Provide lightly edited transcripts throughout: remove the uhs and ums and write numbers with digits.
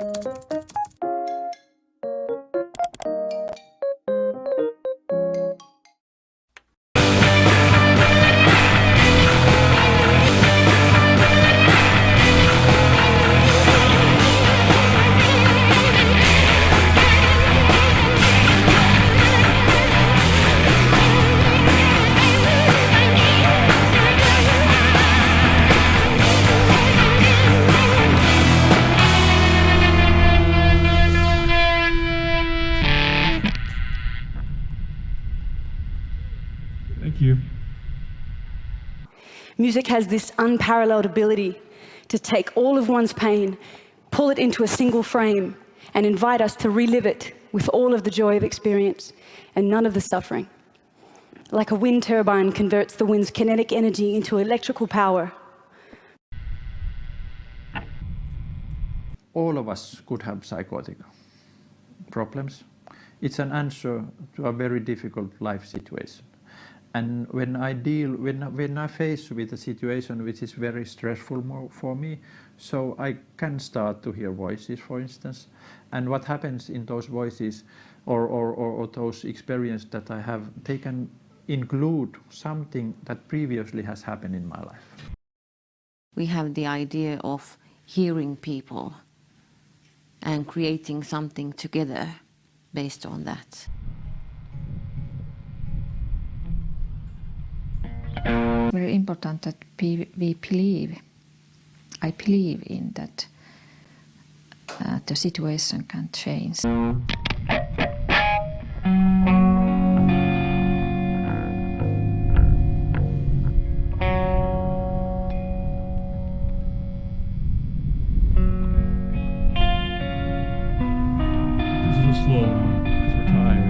Thank you. Music has this unparalleled ability to take all of one's pain, pull it into a single frame, and invite us to relive it with all of the joy of experience and none of the suffering. Like a wind turbine converts the wind's kinetic energy into electrical power. All of us could have psychotic problems. It's an answer to a very difficult life situation. And when I face with a situation which is very stressful for me, so I can start to hear voices, for instance. And what happens in those voices or those experiences that I have, they can include something that previously has happened in my life. We have the idea of hearing people and creating something together based on that. Very important that we believe, I believe in that the situation can change. This is a slow one, because we're tired.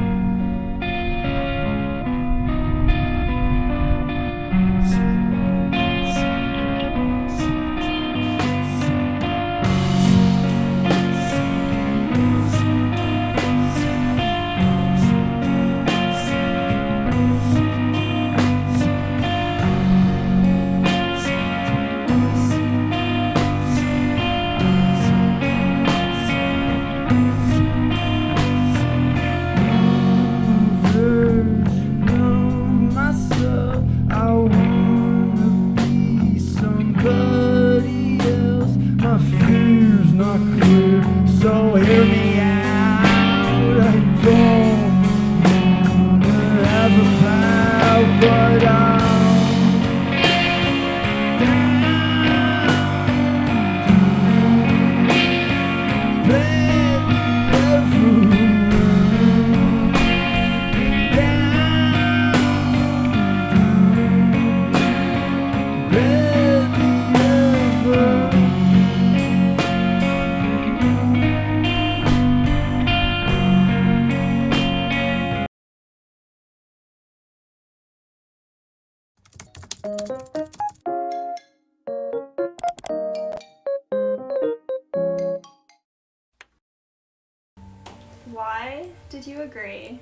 Why did you agree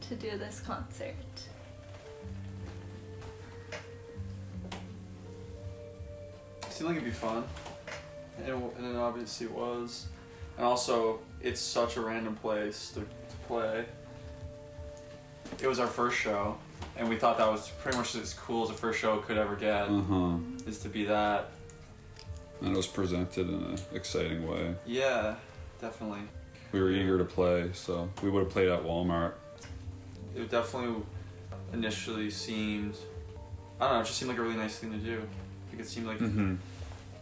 to do this concert? It seemed like it'd be fun, and then obviously it was. And also, it's such a random place to play. It was our first show, and we thought that was pretty much as cool as a first show could ever get, is to be that. And it was presented in an exciting way. Yeah, definitely. We were eager to play, so we would have played at Walmart. It definitely initially seemed, I don't know, it just seemed like a really nice thing to do. Like it seemed like,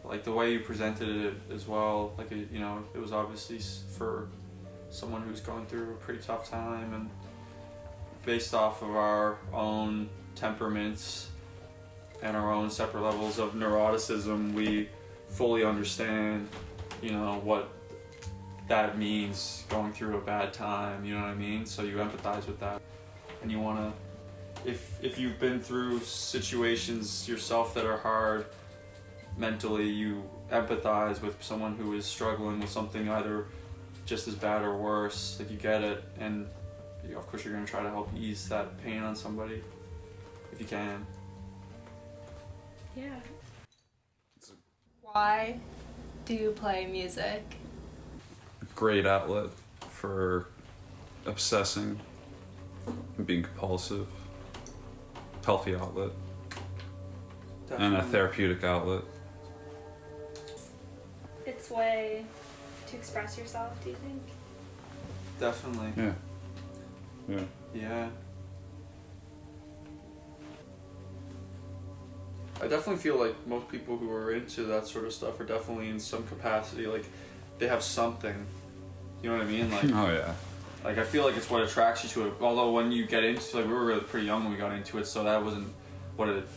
like the way you presented it as well, like, you know, it was obviously for someone who's going through a pretty tough time, and based off of our own temperaments and our own separate levels of neuroticism, we fully understand, you know, what that means going through a bad time, you know what I mean? So you empathize with that, and you want to, if you've been through situations yourself that are hard mentally, you empathize with someone who is struggling with something either just as bad or worse. Like, you get it, and of course you're going to try to help ease that pain on somebody if you can. Yeah. Why do you play music? great outlet for obsessing and being compulsive. Healthy outlet. Definitely. And a therapeutic outlet. It's a way to express yourself, do you think? Definitely. Yeah. Yeah. Yeah. I definitely feel like most people who are into that sort of stuff are definitely in some capacity, like they have something. You know what I mean? Like, Oh yeah. like I feel like it's what attracts you to it. Although when you get into, like, we were really pretty young when we got into it, so that wasn't what it.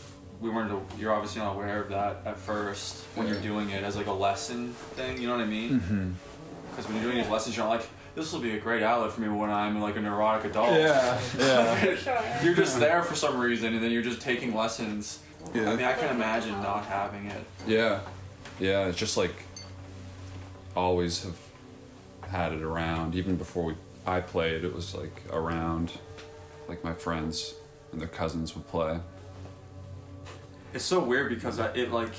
We weren't. You're obviously not aware of that at first when you're doing it as like a lesson thing. You know what I mean? Because when you're doing these lessons, you're not like, this will be a great outlet for me when I'm like a neurotic adult. Yeah. Yeah. Sure. You're just there for some reason, and then you're just taking lessons. Yeah. I mean, I can imagine not having it. Yeah. Yeah. It's just like always have had it around. Even before I played, it was like around. Like my friends and their cousins would play. It's so weird because it like,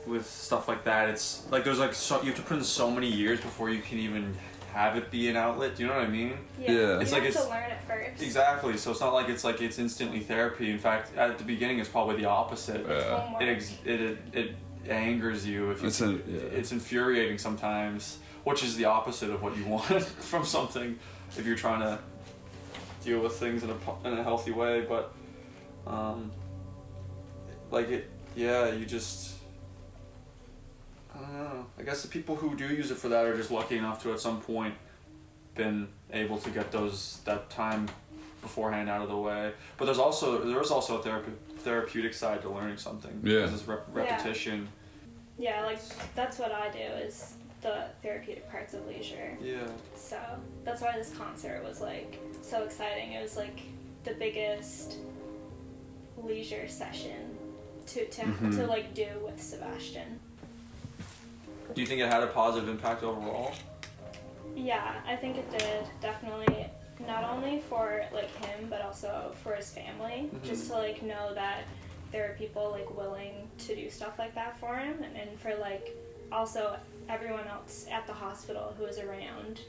with stuff like that, it's like there's like you have to put in so many years before you can even have it be an outlet. Do you know what I mean? Yeah. It's You like have it's to learn it first. exactly. So it's not like it's instantly therapy. In fact, at the beginning, it's probably the opposite. Homework. It angers you if you. It's It's infuriating sometimes, which is the opposite of what you want from something. If you're trying to deal with things in a healthy way, but like it, yeah, you just. I don't know. I guess the people who do use it for that are just lucky enough to at some point been able to get that time beforehand out of the way. But there is also a therapeutic side to learning something. Yeah. Because it's repetition. Yeah, like that's what I do is the therapeutic parts of leisure. Yeah. So that's why this concert was like so exciting. It was like the biggest leisure session to like do with Sebastian. Do you think it had a positive impact overall? Yeah, I think it did, definitely. Not only for like him, but also for his family. Just to like know that there are people like willing to do stuff like that for him, and for like also everyone else at the hospital who was around.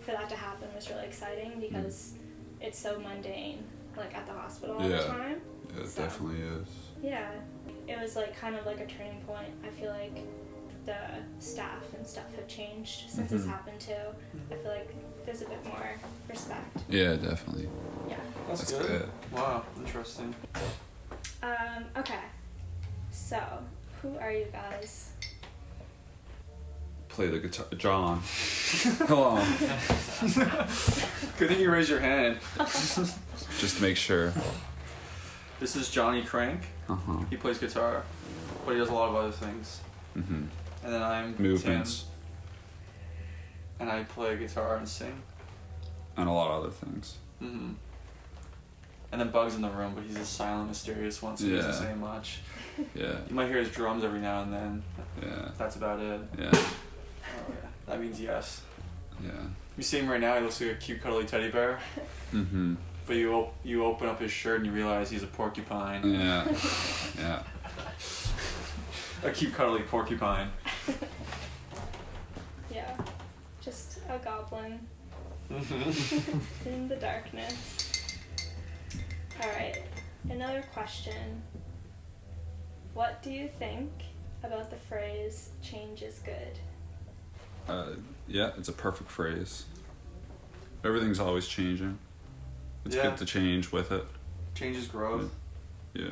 For that to happen was really exciting because it's so mundane, like at the hospital all the time. Yeah, it So, definitely is. Yeah, it was like kind of like a turning point. I feel like the staff and stuff have changed since this happened too. I feel like there's a bit more respect. Yeah, definitely. Yeah. That's That's good. good. Wow, interesting. Okay. So, who are you guys? Play the guitar. John. Hello. Good thing you raised your hand. Just to make sure. This is Johnny Crank. Uh-huh. He plays guitar, but he does a lot of other things. Mm-hmm. And then I'm Movements. Tim, and I play guitar and sing. And a lot of other things. Mm-hmm. And then Bug's in the room, but he's a silent, mysterious one, so he doesn't say much. Yeah. You might hear his drums every now and then. Yeah. That's about it. Yeah. Oh, yeah. That means yes. Yeah. You see him right now, he looks like a cute, cuddly teddy bear. Mm-hmm. But you open up his shirt and you realize he's a porcupine. Yeah. Yeah. A cute, cuddly porcupine. Yeah. Just a goblin Mm-hmm. in the darkness. Alright, another question. What do you think about the phrase, change is good? Yeah, it's a perfect phrase. Everything's always changing. It's Yeah. good to change with it. Change is growth. Yeah.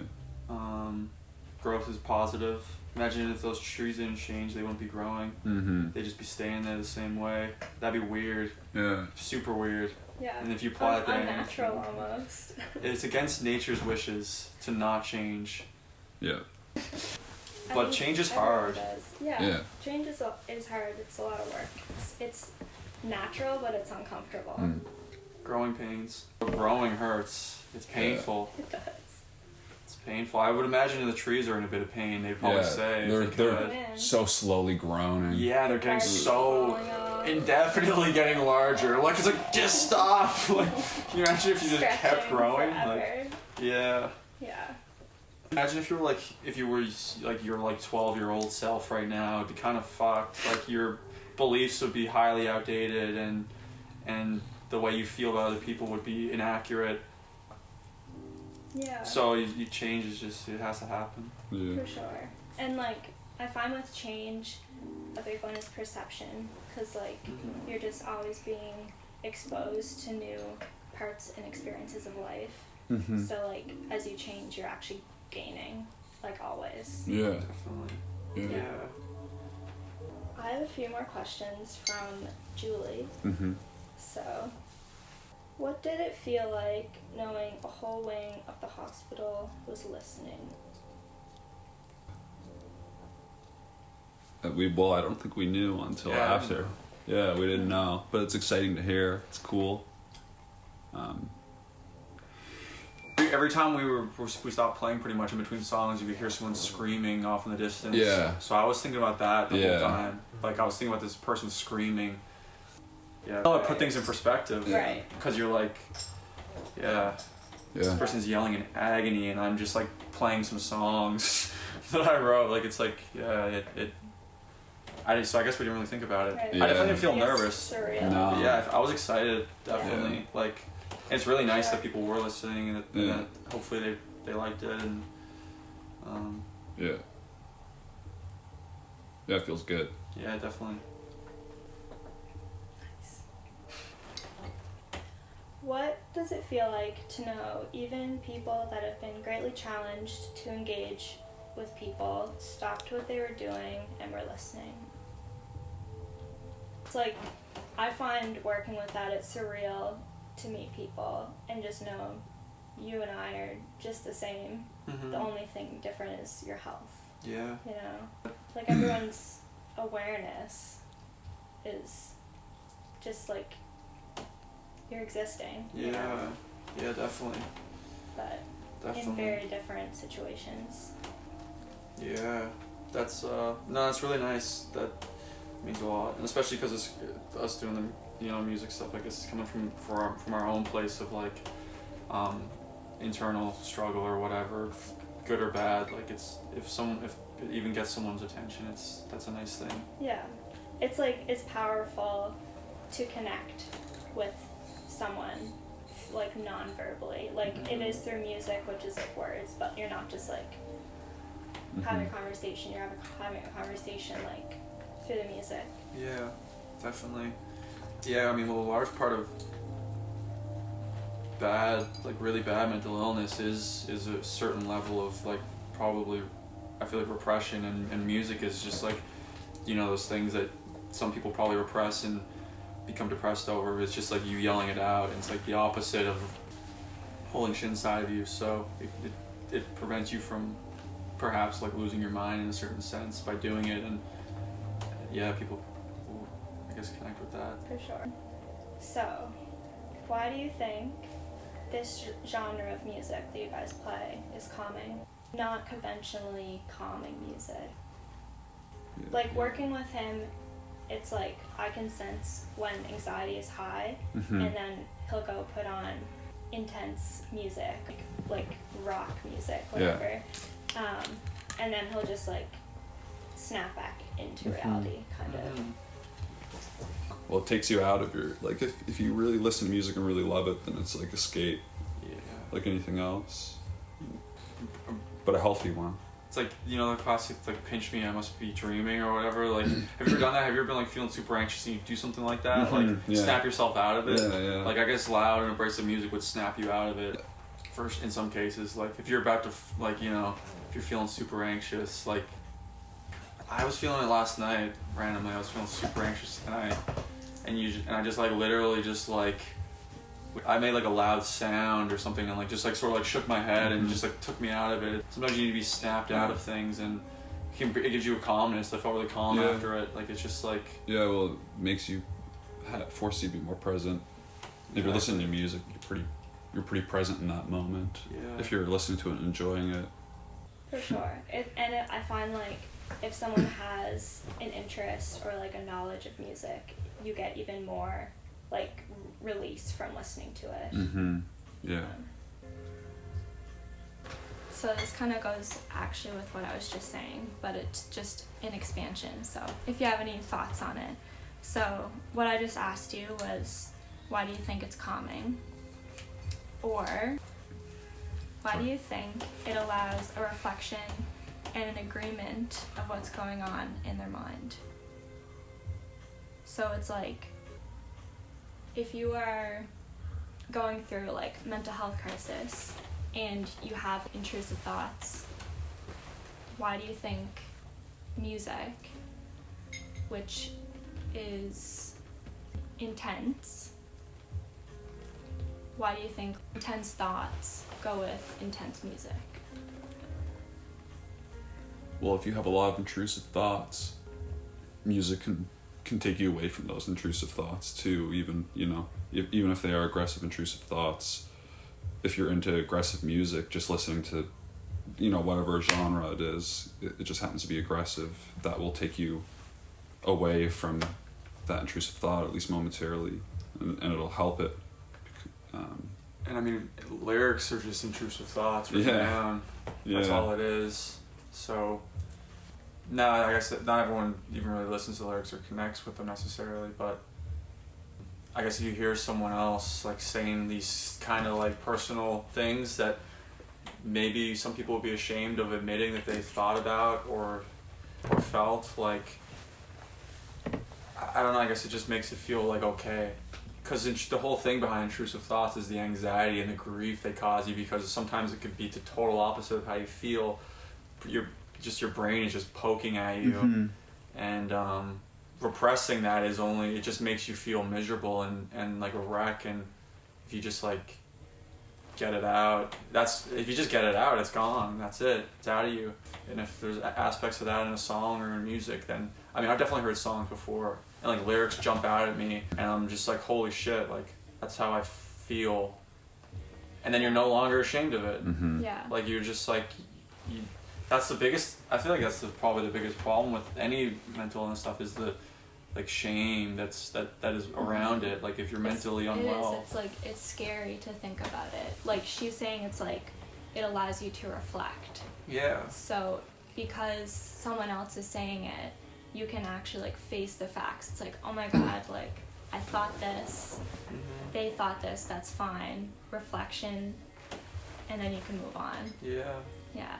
Growth is positive. Imagine if those trees didn't change, they wouldn't be growing. Mm-hmm. They'd just be staying there the same way. That'd be weird. Yeah. Super weird. Yeah. And if you apply it to unnatural almost. It's against nature's wishes to not change. Yeah. I But mean, change is everyone hard. does. Yeah. Yeah. Change is hard. It's a lot of work. It's natural, but it's uncomfortable. Mm. Growing pains. Growing hurts. It's painful. It does. It's painful. I would imagine the trees are in a bit of pain. They'd probably say if they they're could. Man. so slowly growing. Yeah, they're getting Bark so falling off. indefinitely getting larger. Like it's like just stop. Like, can you imagine if you just kept Stretching growing? forever. Like, yeah. Yeah. Imagine if you were like your like 12-year-old self right now. It'd be kind of fucked. Like beliefs would be highly outdated, and the way you feel about other people would be inaccurate. Yeah. So you change is just, it has to happen. Yeah. For sure. And like, I find with change, a big one is perception, because like you're just always being exposed to new parts and experiences of life. So like, as you change, you're actually gaining, like always. Yeah. Definitely. Yeah. I have a few more questions from Julie. So, what did it feel like knowing a whole wing of the hospital was listening? I don't think we knew until after. Yeah, we didn't know, but it's exciting to hear. It's cool. Every time we stopped playing, pretty much in between songs, you could hear someone screaming off in the distance. Yeah. So I was thinking about that the whole time. Like, I was thinking about this person screaming. Yeah. It put things in perspective. Right. Because you're like, this person's yelling in agony, and I'm just like playing some songs that I wrote. Like, it's like, so I guess we didn't really think about it. Right. Yeah. I definitely didn't feel It's nervous. surreal. No. But yeah, I was excited, definitely. Like, and it's really nice that people were listening, and that hopefully they liked it, and Yeah, it feels good. yeah, definitely. What does it feel like to know even people that have been greatly challenged to engage with people stopped what they were doing and were listening? It's like, I find working with that, it's surreal to meet people and just know you and I are just the same. The only thing different is your health. Yeah. You know? Like, everyone's awareness is just like, you're existing. You know? Yeah, definitely. But in very different situations. Yeah, that's that's really nice. That means a lot, and especially because it's us doing the music stuff. I guess it's coming from our own place of like internal struggle or whatever, good or bad. Like, it's if it even gets someone's attention, that's a nice thing. Yeah, it's like, it's powerful to connect with someone, like, non-verbally. Like, it is through music, which is like words, but you're not just like having a conversation. You're having a conversation like through the music. Yeah, definitely. Yeah, I mean, well, a large part of really bad mental illness is a certain level of like, probably, I feel like, repression, and music is just like, those things that some people probably repress and become depressed over. It's just like you yelling it out, and it's like the opposite of holding shit inside of you, so it prevents you from perhaps like losing your mind in a certain sense by doing it, and people I guess connect with that. For sure. So, why do you think this genre of music that you guys play is calming? Not conventionally calming music. Like, working with him, it's like I can sense when anxiety is high, and then he'll go put on intense music, like rock music, whatever. And then he'll just like snap back into reality, kind of. Well, it takes you out of your, like, if you really listen to music and really love it, then it's like escape, like anything else, but a healthy one. It's like, the classic, like, pinch me, I must be dreaming, or whatever. Like, have you ever done that? Have you ever been like feeling super anxious and you do something like that? Like, snap yourself out of it? Yeah. Like, I guess loud and abrasive music would snap you out of it. First, in some cases, like, if you're about to, like, if you're feeling super anxious, like, I was feeling it last night, randomly. I was feeling super anxious tonight, and I just, like, literally just, like, I made, like, a loud sound or something, and, like, just, like, sort of, like, shook my head and just, like, took me out of it. Sometimes you need to be snapped out of things, and it gives you a calmness. I felt really calm after it. Like, it's just, like... Yeah, well, it makes you, force you to be more present. If you're listening to music, you're pretty present in that moment. Yeah. If you're listening to it and enjoying it. For sure. I find, like, if someone has an interest or, like, a knowledge of music, you get even more, like, release from listening to it. Yeah. So this kind of goes actually with what I was just saying, but it's just an expansion. So if you have any thoughts on it, So what I just asked you was, why do you think it's calming? Or why do you think it allows a reflection and an agreement of what's going on in their mind? So it's like, if you are going through like mental health crisis and you have intrusive thoughts, why do you think music, which is intense, why do you think intense thoughts go with intense music? Well, if you have a lot of intrusive thoughts, music can take you away from those intrusive thoughts too. Even, you know, even if they are aggressive, intrusive thoughts, if you're into aggressive music, just listening to, you know, whatever genre it is, it just happens to be aggressive, that will take you away from that intrusive thought, at least momentarily, and it'll help it. And I mean, lyrics are just intrusive thoughts written down. That's all it is. So, no, I guess not everyone even really listens to lyrics or connects with them necessarily, but I guess if you hear someone else like saying these kind of like personal things that maybe some people would be ashamed of admitting that they thought about or felt, like, I don't know, I guess it just makes it feel like okay. Because the whole thing behind intrusive thoughts is the anxiety and the grief they cause you, because sometimes it could be the total opposite of how you feel. Your brain is just poking at you, and repressing that is only, it just makes you feel miserable and like a wreck. And if you just like get it out, if you just get it out, it's gone. That's it. It's out of you. And if there's aspects of that in a song or in music, then I mean, I've definitely heard songs before, and like lyrics jump out at me, and I'm just like, holy shit, like that's how I feel. And then you're no longer ashamed of it. Yeah. Like you're just like, that's the biggest. I feel like that's probably the biggest problem with any mental illness stuff, is the like shame that is around it. Like if you're mentally unwell, it is. It's like, it's scary to think about it. Like she's saying, it's like it allows you to reflect. Yeah. So because someone else is saying it, you can actually like face the facts. It's like, oh my god, like I thought this, they thought this, that's fine. Reflection, and then you can move on. Yeah. Yeah.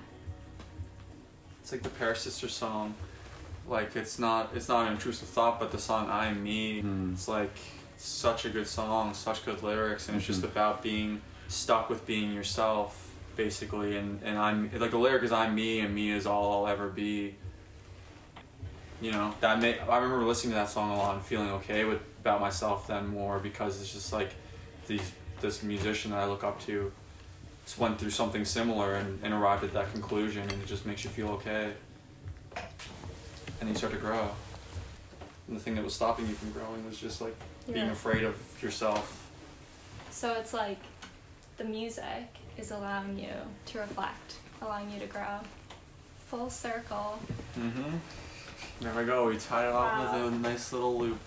It's like the Pair Sisters song. Like it's not an intrusive thought, but the song "I'm Me," it's like such a good song, such good lyrics, and it's just about being stuck with being yourself, basically. And I'm like, the lyric is "I'm me, and me is all I'll ever be." You know, I remember listening to that song a lot and feeling okay about myself then more, because it's just like this musician that I look up to just went through something similar and arrived at that conclusion, and it just makes you feel okay. And you start to grow. And the thing that was stopping you from growing was just like being afraid of yourself. So it's like the music is allowing you to reflect, allowing you to grow. Full circle. There we go, we tied it off with a nice little loop.